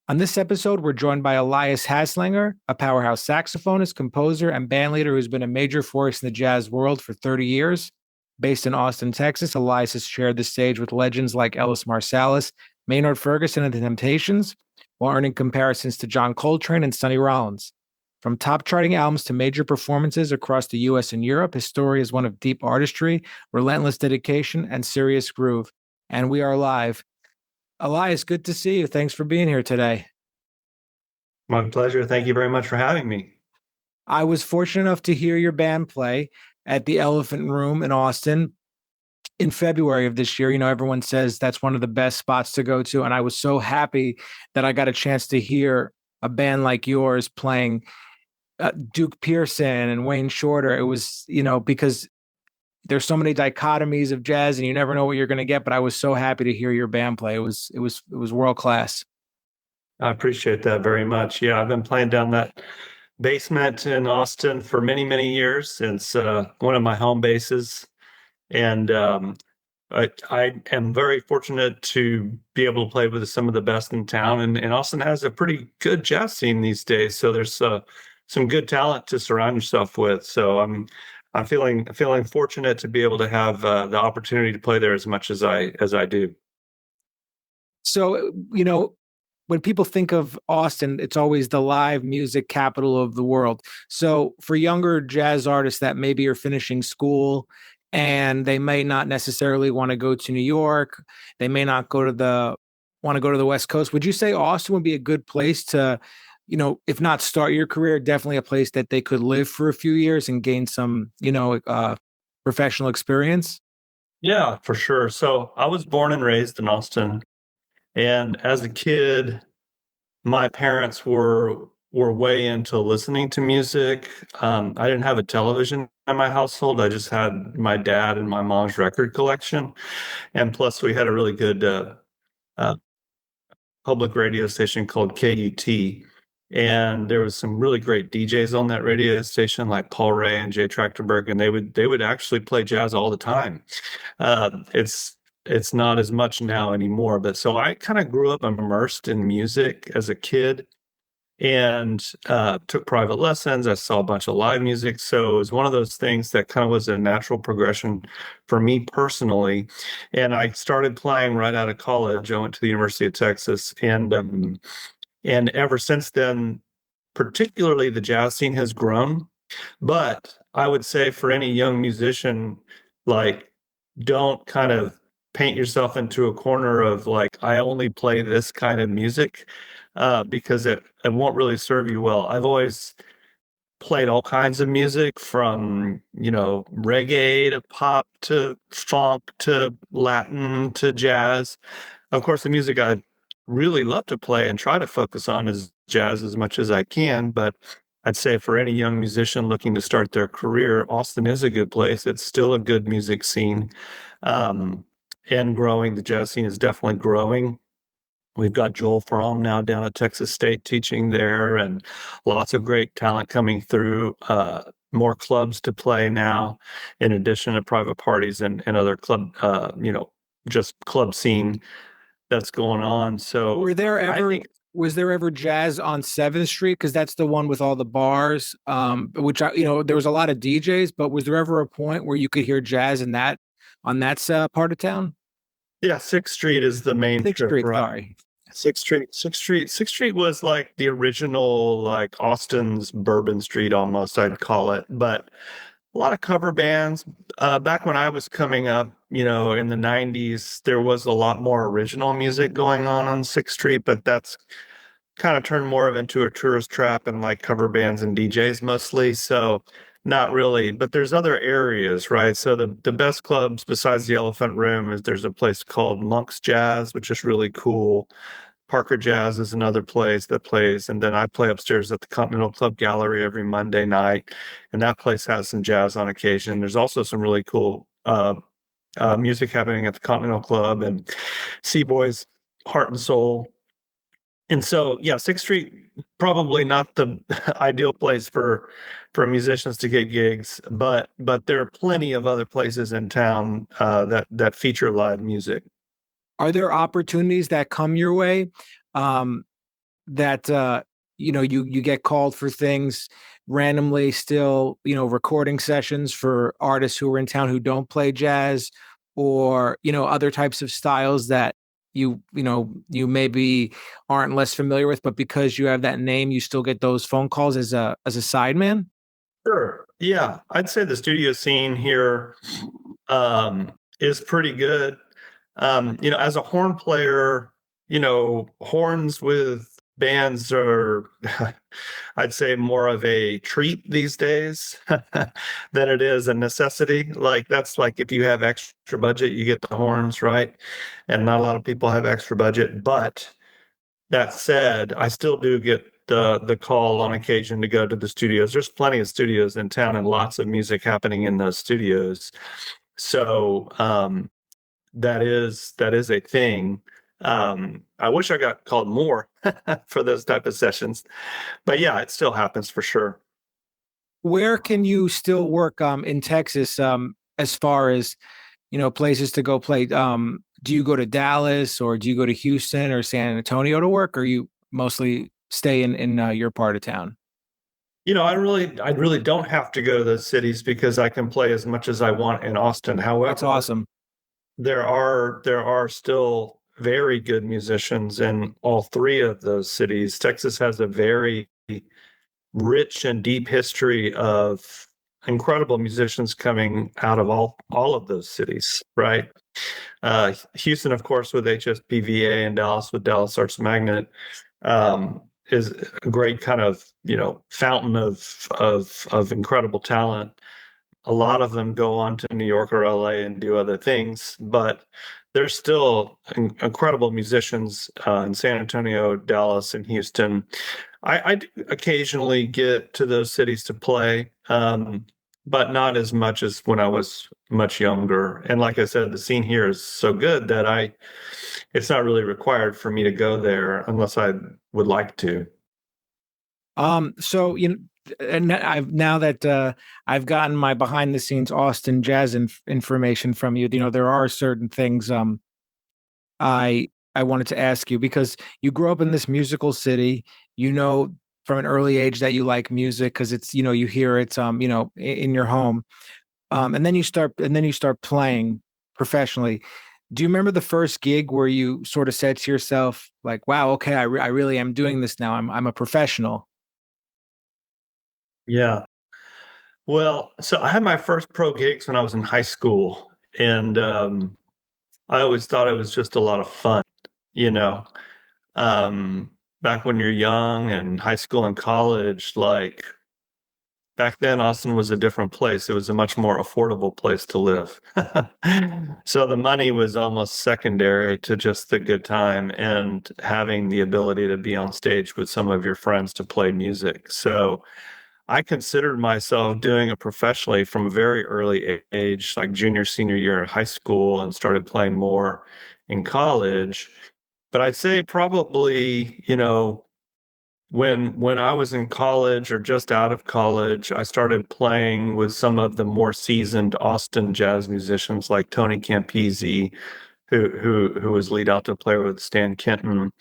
On this episode, we're joined by Elias Haslanger, a powerhouse saxophonist, composer, and bandleader who's been a major force in the jazz world for 30 years. Based in Austin, Texas, Elias has shared the stage with legends like Ellis Marsalis, Maynard Ferguson, and the Temptations, while earning comparisons to John Coltrane and Sonny Rollins. From top charting albums to major performances across the US and Europe, his story is one of deep artistry, relentless dedication, and serious groove. And we are live. Elias, good to see you. Thanks for being here today. My pleasure. Thank you very much for having me. I was fortunate enough to hear your band play at the Elephant Room in Austin in February of this year. You know, everyone says that's one of the best spots to go to. And I was so happy that I got a chance to hear a band like yours playing Duke Pearson and Wayne Shorter. It was, because there's so many dichotomies of jazz and you never know what you're going to get, but I was so happy to hear your band play. It was world class. I appreciate that very much. Yeah, I've been playing down that basement in Austin for many, many years, since one of my home bases. And I am very fortunate to be able to play with some of the best in town. And Austin has a pretty good jazz scene these days. So there's some good talent to surround yourself with. So I'm feeling fortunate to be able to have the opportunity to play there as much as I do. So, when people think of Austin, it's always the live music capital of the world. So for younger jazz artists that maybe are finishing school and they may not necessarily want to go to New York, they may not want to go to the West Coast. Would you say Austin would be a good place to, if not start your career, definitely a place that they could live for a few years and gain some, professional experience? Yeah, for sure. So I was born and raised in Austin. And as a kid, my parents were way into listening to music. I didn't have a television in my household. I just had my dad and my mom's record collection. And plus, we had a really good public radio station called KUT. And there was some really great DJs on that radio station, like Paul Ray and Jay Trachtenberg, and they would actually play jazz all the time. It's not as much now anymore, but so I kind of grew up immersed in music as a kid and took private lessons. I saw a bunch of live music. So it was one of those things that kind of was a natural progression for me personally. And I started playing right out of college. I went to the University of Texas, and ever since then, particularly the jazz scene has grown. But I would say for any young musician, like, don't kind of paint yourself into a corner of like, I only play this kind of music, because it won't really serve you well. I've always played all kinds of music, from, reggae to pop to funk to Latin to jazz. Of course, the music I really love to play and try to focus on is jazz as much as I can. But I'd say for any young musician looking to start their career, Austin is a good place. It's still a good music scene. And growing. The jazz scene is definitely growing. We've got Joel Fromm now down at Texas State teaching there, and lots of great talent coming through. More clubs to play now, in addition to private parties and other club, just club scene that's going on. So was there ever jazz on 7th Street? Because that's the one with all the bars, which there was a lot of DJs, but was there ever a point where you could hear jazz on that part of town? Yeah, 6th Street is the main 6th strip, Street, right? sorry. 6th Street was like the original, like Austin's Bourbon Street almost, I'd call it. But a lot of cover bands. Back when I was coming up, in the 90s, there was a lot more original music going on 6th Street, but that's kind of turned more into a tourist trap and like cover bands and DJs mostly. So not really, but there's other areas, right? So the best clubs besides the Elephant Room is there's a place called Monk's Jazz, which is really cool. Parker Jazz is another place that plays, and then I play upstairs at the Continental Club Gallery every Monday night, and that place has some jazz on occasion. There's also some really cool music happening at the Continental Club and Seaboys Heart and Soul. And so, yeah, 6th Street, probably not the ideal place for musicians to get gigs, but there are plenty of other places in town that feature live music. Are there opportunities that come your way that you get called for things randomly still, recording sessions for artists who are in town who don't play jazz, or other types of styles that you maybe aren't less familiar with, but because you have that name, you still get those phone calls as a sideman? Sure. Yeah, I'd say the studio scene here is pretty good. As a horn player, horns with bands are, I'd say, more of a treat these days than it is a necessity. Like, that's like if you have extra budget, you get the horns, right? And not a lot of people have extra budget. But that said, I still do get the call on occasion to go to the studios. There's plenty of studios in town and lots of music happening in those studios. So that is a thing. I wish I got called more for those type of sessions, but yeah, it still happens for sure. Where can you still work in Texas, as far as places to go play? Do you go to Dallas, or do you go to Houston or San Antonio to work, or you mostly stay in your part of town? I really don't have to go to those cities because I can play as much as I want in Austin. That's However, awesome. there are still very good musicians in all three of those cities. Texas has a very rich and deep history of incredible musicians coming out of all of those cities, right? Houston, of course, with HSPVA, and Dallas with Dallas Arts Magnet, is a great kind of fountain of incredible talent. A lot of them go on to New York or LA and do other things, but there's still incredible musicians in San Antonio, Dallas, and Houston. I do occasionally get to those cities to play, but not as much as when I was much younger. And like I said, the scene here is so good that it's not really required for me to go there unless I would like to. So and now that I've gotten my behind the scenes Austin jazz information from you, there are certain things I wanted to ask you, because you grew up in this musical city, from an early age that you like music because it's you hear it in your home, and then you start playing professionally. Do you remember the first gig where you sort of said to yourself, like, wow, okay, I really am doing this now, I'm a professional? Yeah. Well, so I had my first pro gigs when I was in high school, and I always thought it was just a lot of fun, you know. Back when you're young and high school and college, like back then, Austin was a different place. It was a much more affordable place to live. So the money was almost secondary to just the good time and having the ability to be on stage with some of your friends to play music. So I considered myself doing it professionally from a very early age, like junior, senior year in high school, and started playing more in college. But I'd say probably, when I was in college or just out of college, I started playing with some of the more seasoned Austin jazz musicians like Tony Campisi, who was lead alto player with Stan Kenton,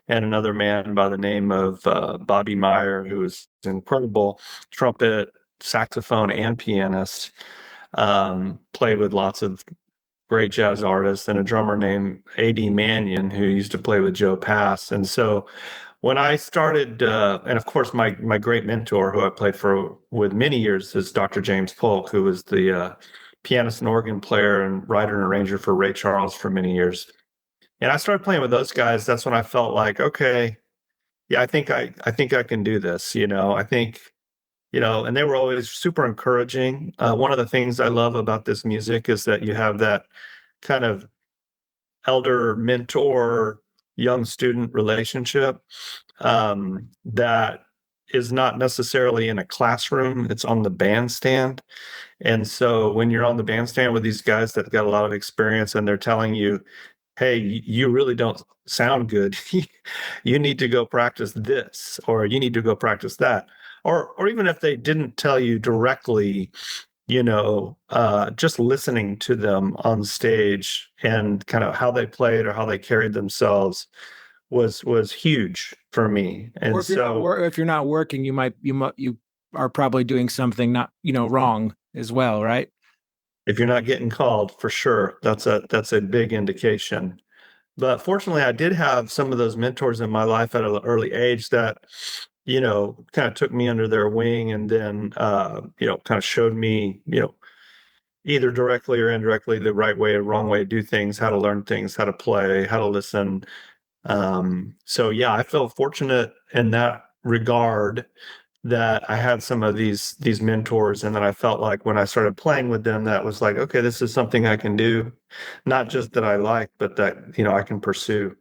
and another man by the name of Bobby Meyer, who was incredible trumpet, saxophone, and pianist. Played with lots of great jazz artists, and a drummer named A.D. Mannion, who used to play with Joe Pass. And so when I started, and of course, my great mentor, who I played for with many years, is Dr. James Polk, who was the pianist and organ player and writer and arranger for Ray Charles for many years. And I started playing with those guys. That's when I felt like, okay, yeah, I think I can do this. I think, and they were always super encouraging. One of the things I love about this music is that you have that kind of elder mentor, young student relationship, that is not necessarily in a classroom, it's on the bandstand. And so when you're on the bandstand with these guys that got a lot of experience and they're telling you, hey, you really don't sound good. You need to go practice this, or you need to go practice that. Or even if they didn't tell you directly, just listening to them on stage and kind of how they played or how they carried themselves was huge. for me. And if you're not working, you are probably doing something not, wrong as well, right? if you're not getting called, for sure, that's a big indication. But fortunately, I did have some of those mentors in my life at an early age that, kind of took me under their wing, and then, kind of showed me, either directly or indirectly, the right way or wrong way to do things, how to learn things, how to play, how to listen. So yeah, I feel fortunate in that regard that I had some of these mentors, and then I felt like when I started playing with them, that was like, okay, this is something I can do, not just that I like, but that, I can pursue.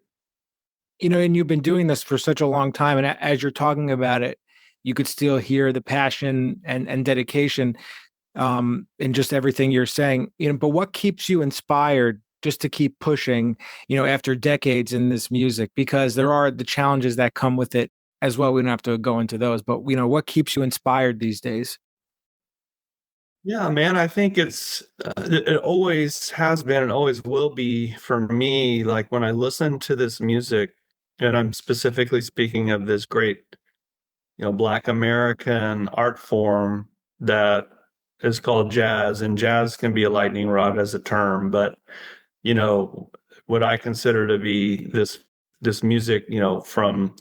And you've been doing this for such a long time, and as you're talking about it, you could still hear the passion and dedication in just everything you're saying. But what keeps you inspired just to keep pushing, after decades in this music? Because there are the challenges that come with it as well. We don't have to go into those, but what keeps you inspired these days? Yeah, man, I think it always has been and always will be for me. Like when I listen to this music, and I'm specifically speaking of this great, Black American art form that is called jazz, and jazz can be a lightning rod as a term, but you know, what I consider to be this music, from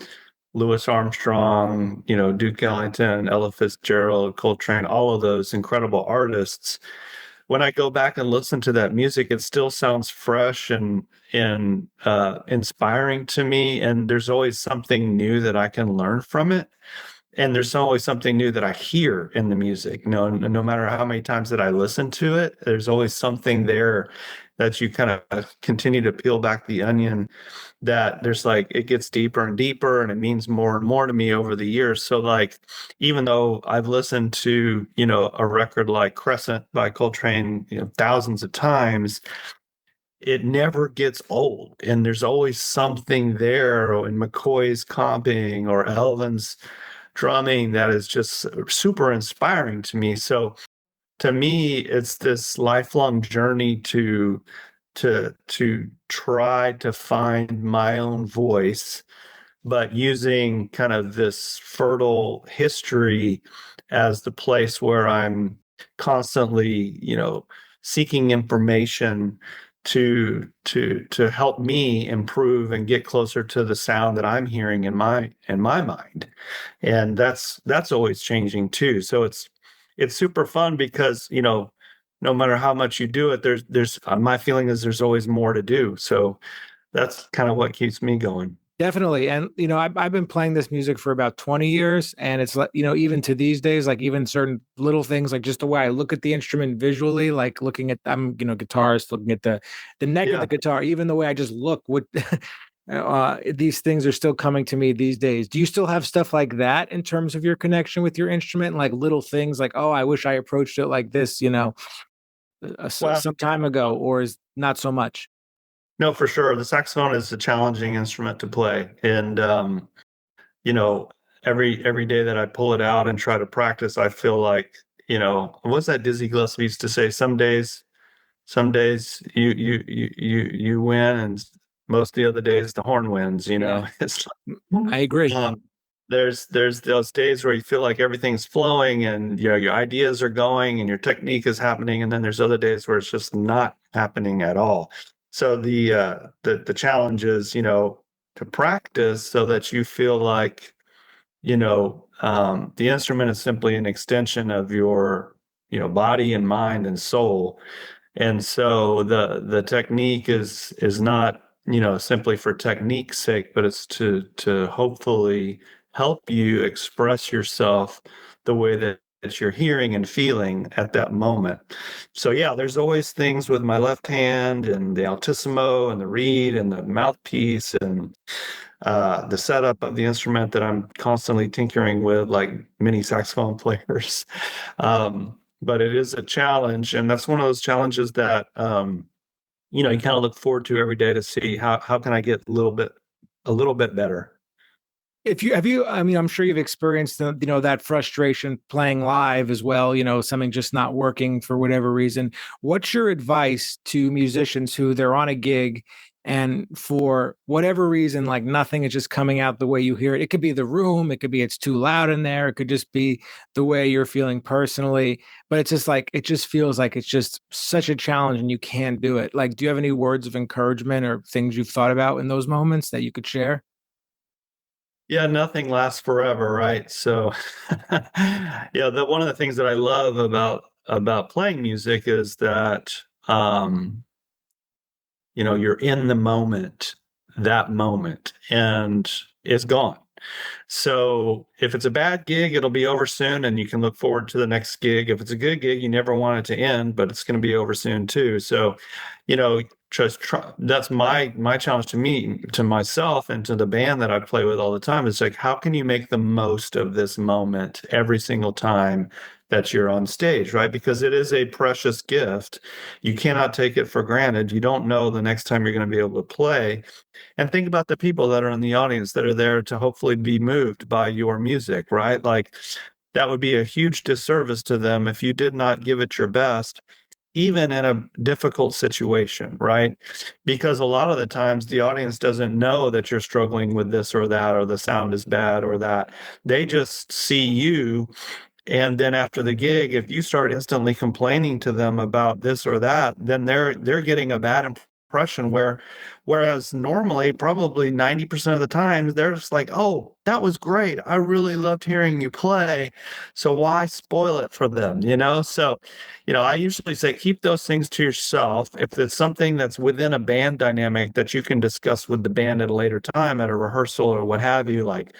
Louis Armstrong, Duke Ellington, Ella Fitzgerald, Coltrane, all of those incredible artists. When I go back and listen to that music, it still sounds fresh and inspiring to me. And there's always something new that I can learn from it. And there's always something new that I hear in the music. No matter how many times that I listen to it, there's always something there that you kind of continue to peel back the onion, that there's like, it gets deeper and deeper, and it means more and more to me over the years. So like, even though I've listened to, a record like Crescent by Coltrane, thousands of times, it never gets old. And there's always something there, or in McCoy's comping or Elvin's drumming, that is just super inspiring to me. So to me, it's this lifelong journey to try to find my own voice, but using kind of this fertile history as the place where I'm constantly, seeking information to help me improve and get closer to the sound that I'm hearing in my mind. And that's always changing too. So it's super fun because, no matter how much you do it, there's my feeling is there's always more to do. So that's kind of what keeps me going. Definitely. And, I've been playing this music for about 20 years. And it's like, even to these days, like even certain little things, like just the way I look at the instrument visually, like looking at, I'm, guitarist, looking at the neck of the guitar, even the way I just look, what these things are still coming to me these days. Do you still have stuff like that in terms of your connection with your instrument? Like little things like, oh, I wish I approached it like this, some time ago, or is not so much? No, for sure. The saxophone is a challenging instrument to play. And, every day that I pull it out and try to practice, I feel like, what's that Dizzy Gillespie used to say? Some days you win, and most of the other days the horn wins, It's I agree. There's those days where you feel like everything's flowing and your ideas are going and your technique is happening, and then there's other days where it's just not happening at all. So the challenge is, to practice so that you feel like, the instrument is simply an extension of your, body and mind and soul. And so the technique is not, simply for technique's sake, but it's to hopefully help you express yourself the way that you're hearing and feeling at that moment. So yeah, there's always things with my left hand and the altissimo and the reed and the mouthpiece and the setup of the instrument that I'm constantly tinkering with, like many saxophone players. But it is a challenge, and that's one of those challenges that you kind of look forward to every day to see how can I get a little bit better. I mean, I'm sure you've experienced that frustration playing live as well, something just not working for whatever reason. What's your advice to musicians who they're on a gig And for whatever reason, like nothing is just coming out the way you hear it. It could be the room, it could be it's too loud in there, it could just be the way you're feeling personally. But it's just like it just feels like it's just such a challenge and you can't do it. Like, do you have any words of encouragement or things you've thought about in those moments that you could share? Yeah, nothing lasts forever, right? So, yeah, one of the things that I love about playing music is that you're in the moment, that moment, and it's gone. So if it's a bad gig, it'll be over soon and you can look forward to the next gig. If it's a good gig, you never want it to end, but it's going to be over soon too. So, just try, that's my challenge to me, to myself and to the band that I play with all the time. Is like, how can you make the most of this moment every single time that you're on stage, right? Because it is a precious gift. You cannot take it for granted. You don't know the next time you're going to be able to play. And think about the people that are in the audience that are there to hopefully be moved by your music, right? Like that would be a huge disservice to them if you did not give it your best, even in a difficult situation, right? Because a lot of the times the audience doesn't know that you're struggling with this or that, or the sound is bad or that. They just see you. And then after the gig, if you start instantly complaining to them about this or that, then they're getting a bad impression whereas normally probably 90% of the time they're just like, oh, that was great. I really loved hearing you play. So why spoil it for them? So, I usually say keep those things to yourself. If it's something that's within a band dynamic that you can discuss with the band at a later time at a rehearsal or what have you, like,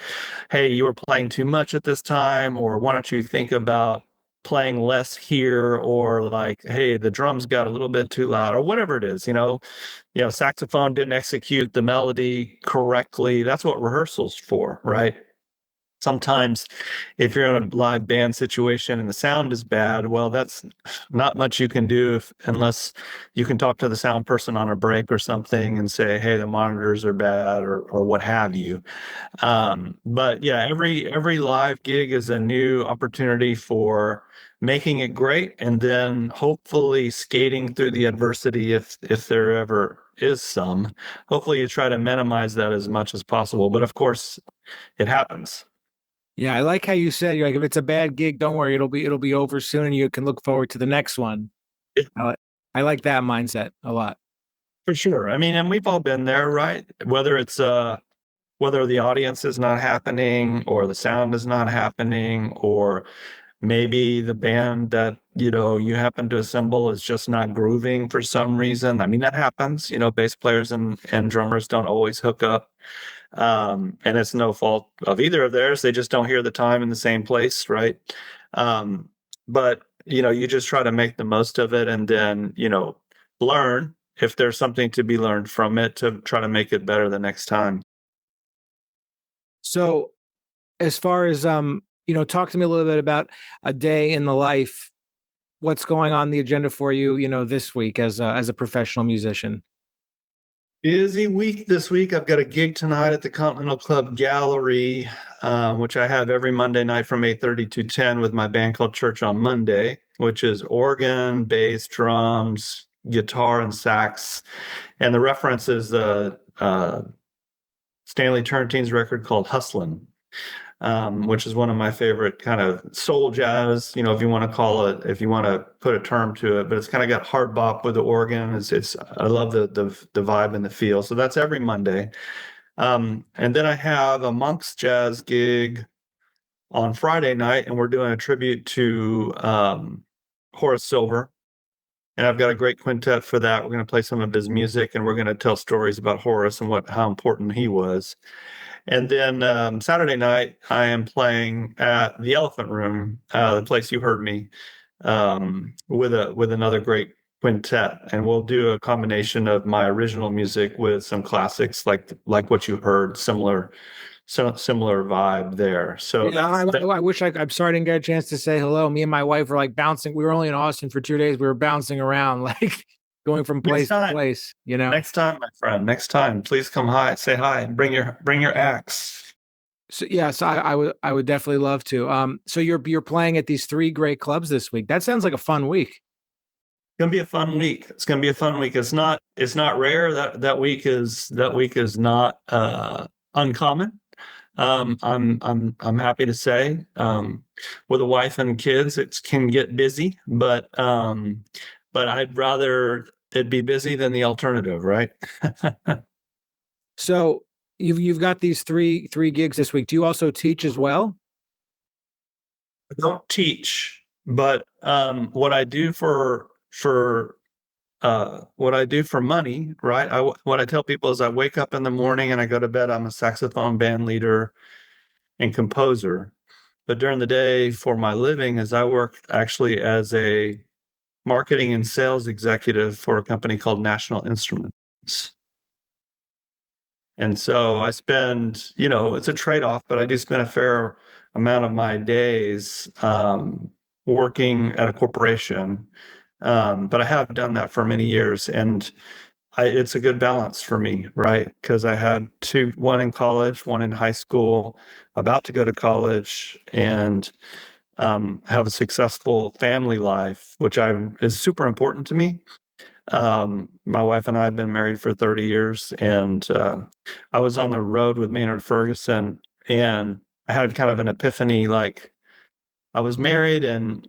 hey, you were playing too much at this time, or why don't you think about playing less here, or like, hey, the drums got a little bit too loud, or whatever it is, saxophone didn't execute the melody correctly. That's what rehearsal's for, right? Sometimes if you're in a live band situation and the sound is bad, well, that's not much you can do unless you can talk to the sound person on a break or something and say, hey, the monitors are bad, or what have you. But yeah, every live gig is a new opportunity for making it great, and then hopefully skating through the adversity if there ever is some. Hopefully you try to minimize that as much as possible. But of course, it happens. Yeah, I like how you said you're like if it's a bad gig, don't worry, it'll be over soon and you can look forward to the next one. I, li- I like that mindset a lot. For sure. I mean, and we've all been there, right? Whether the audience is not happening or the sound is not happening, or maybe the band that you happen to assemble is just not grooving for some reason. I mean, that happens. Bass players and drummers don't always hook up. And it's no fault of either of theirs. They just don't hear the time in the same place, right? But you just try to make the most of it, and then learn if there's something to be learned from it to try to make it better the next time. So as far as talk to me a little bit about a day in the life. What's going on the agenda for you, this week as a professional musician? Busy week this week. I've got a gig tonight at the Continental Club Gallery, which I have every Monday night from 8:30 to 10 with my band called Church on Monday, which is organ, bass, drums, guitar, and sax. And the reference is the Stanley Turntine's record called Hustlin', which is one of my favorite kind of soul jazz, if you want to call it, if you want to put a term to it, but it's kind of got hard bop with the organ. I love the vibe and the feel. So that's every Monday. And then I have a Monk's Jazz gig on Friday night, and we're doing a tribute to Horace Silver. And I've got a great quintet for that. We're going to play some of his music, and we're going to tell stories about Horace and how important he was. And then Saturday night, I am playing at the Elephant Room, the place you heard me, with another great quintet, and we'll do a combination of my original music with some classics, like what you heard, similar vibe there. So Yeah, I wish I'm sorry I didn't get a chance to say hello. Me and my wife were like bouncing. We were only in Austin for 2 days. We were bouncing around, like going from place to place. Next time, my friend. Next time, please come say hi, and bring your axe. So yeah, so I would definitely love to. So you're playing at these 3 great clubs this week. That sounds like a fun week. gonna be a fun week. It's gonna be a fun week. It's not rare. That week is not uncommon. I'm happy to say, with a wife and kids, it can get busy, but I'd rather it be busy than the alternative, right? So you've got these three gigs this week. Do you also teach as well? I don't teach, but what I do for what I do for money, right? What I tell people is I wake up in the morning and I go to bed. I'm a saxophone band leader and composer. But during the day for my living is I work actually as a marketing and sales executive for a company called National Instruments. And so I spend, it's a trade-off, but I do spend a fair amount of my days working at a corporation. But I have done that for many years, and it's a good balance for me, right? Because I had one in college, one in high school, about to go to college, and have a successful family life, which is super important to me. My wife and I have been married for 30 years, and I was on the road with Maynard Ferguson, and I had kind of an epiphany, like I was married, and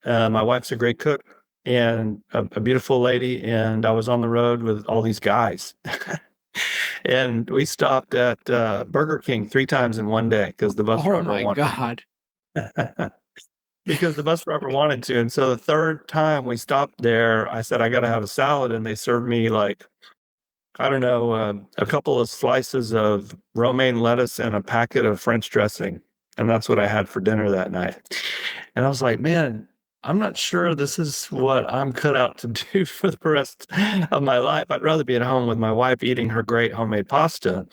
my wife's a great cook and a beautiful lady, and I was on the road with all these guys. And we stopped at Burger King 3 times in one day because the bus driver wanted. Oh my God. Because the bus driver wanted to. And so the third time we stopped there, I said, I got to have a salad. And they served me like, I don't know, a couple of slices of romaine lettuce and a packet of French dressing. And that's what I had for dinner that night. And I was like, man, I'm not sure this is what I'm cut out to do for the rest of my life. I'd rather be at home with my wife eating her great homemade pasta.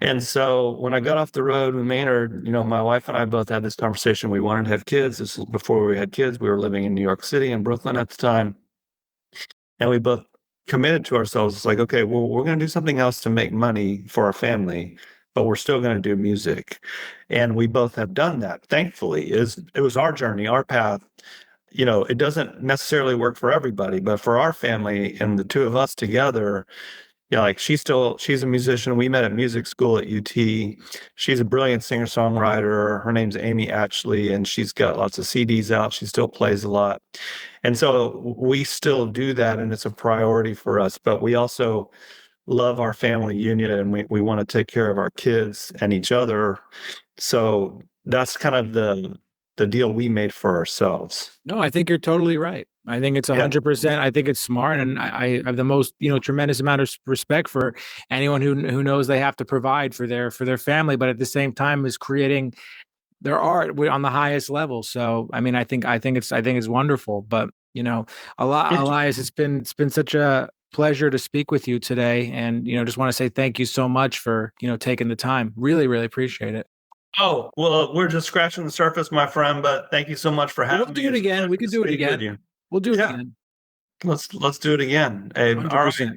And so when I got off the road with Maynard, my wife and I both had this conversation. We wanted to have kids. This was before we had kids. We were living in New York City and Brooklyn at the time. And we both committed to ourselves. It's like, okay, well, we're going to do something else to make money for our family, but we're still going to do music. And we both have done that. Thankfully, it was our journey, our path. It doesn't necessarily work for everybody, but for our family and the two of us together, like she's a musician. We met at music school at UT. She's a brilliant singer-songwriter. Her name's Amy Atchley, and she's got lots of CDs out. She still plays a lot. And so we still do that, and it's a priority for us. But we also love our family union, and we want to take care of our kids and each other. So that's kind of the deal we made for ourselves. No, I think you're totally right. I think it's 100%. I think it's smart. And I have the most, tremendous amount of respect for anyone who knows they have to provide for their family, but at the same time is creating their art on the highest level. So, I mean, I think it's wonderful, but Elias, it's been such a pleasure to speak with you today. And, just want to say thank you so much for, taking the time. Really, really appreciate it. Oh, well, we're just scratching the surface, my friend, but thank you so much for having me. We'll do it again. We can do it again. We'll do it again. Let's do it again. Hey, all right.